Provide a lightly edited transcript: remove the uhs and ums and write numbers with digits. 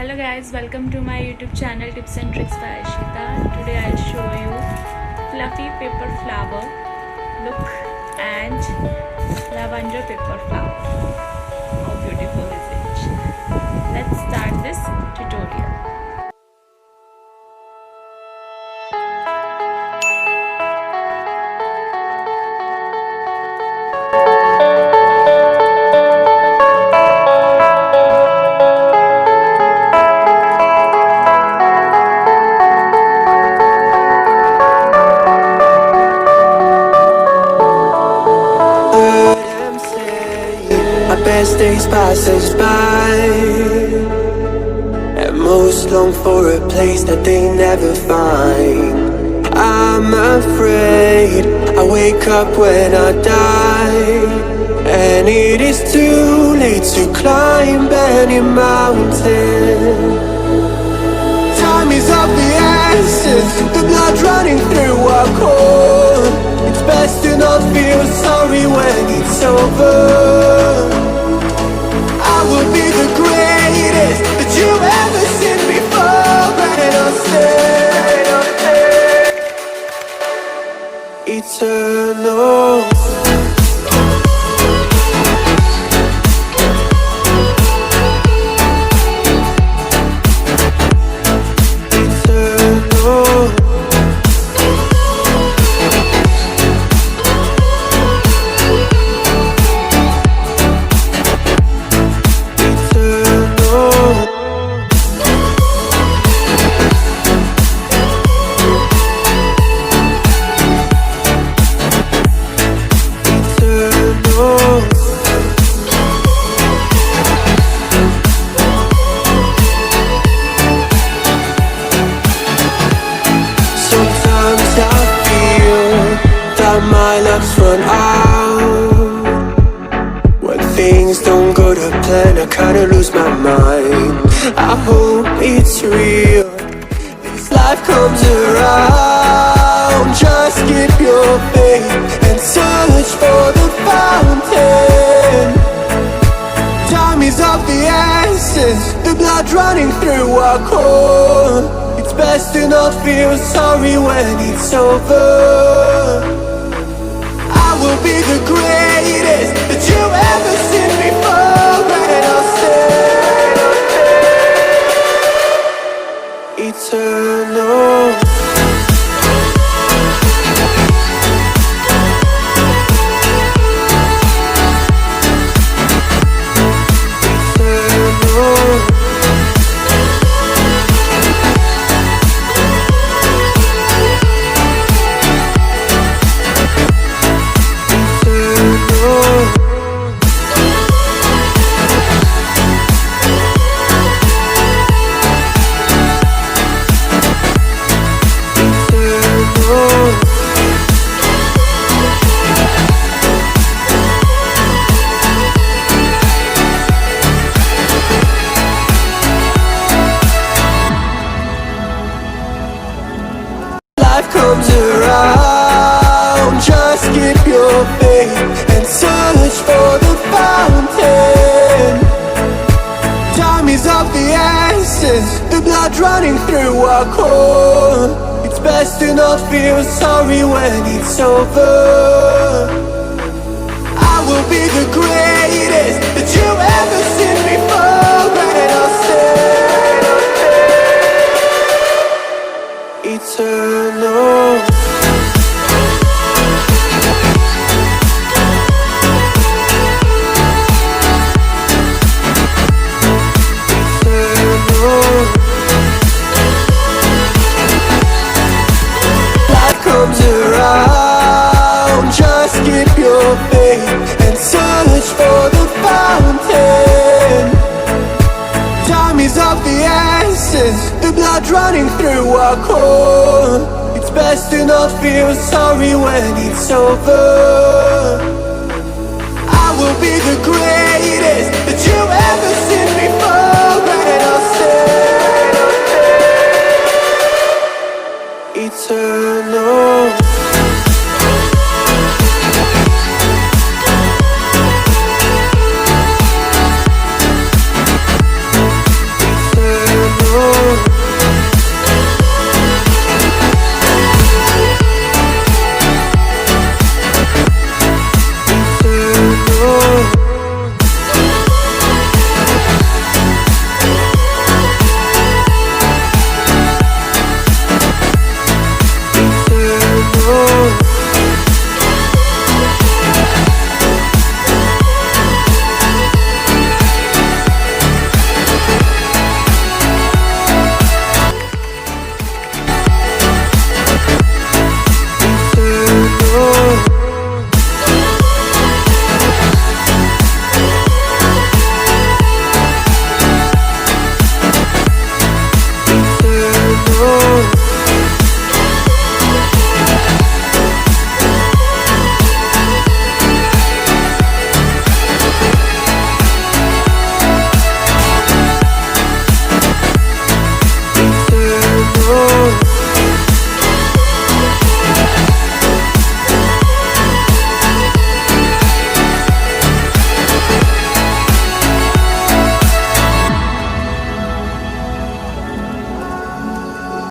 Hello guys, welcome to my YouTube channel Tips and Tricks by Ishita. Today I'll show you fluffy paper flower look and lavender paper flower. How beautiful is it? Let's start this tutorial. Best days pass us by, and most long for a place that they never find. I'm afraid I wake up when I die, and it is too late to climb any mountain. Time is of the essence, the blood running through our core. It's best to not feel sorry when it's over. I will be the greatest that you ever seen before, and I'll stay eternal. My luck's run out. When things don't go to plan, I kinda lose my mind. I hope it's real, this life comes around. Just keep your faith and search for the fountain. Time is of the essence, the blood running through our core. It's best to not feel sorry when it's over. I will be the greatest that you ever seen before, and I'll stay eternal. Life comes around, just keep your faith and search for the fountain. Time is of the essence, the blood running through our core. It's best to not feel sorry when it's over. I will be the greatest that you ever seen before, and I'll stay eternal. Comes around, just keep your faith and search for the fountain. Time is of the essence, the blood running through our core. It's best to not feel sorry when it's over. I will be the greatest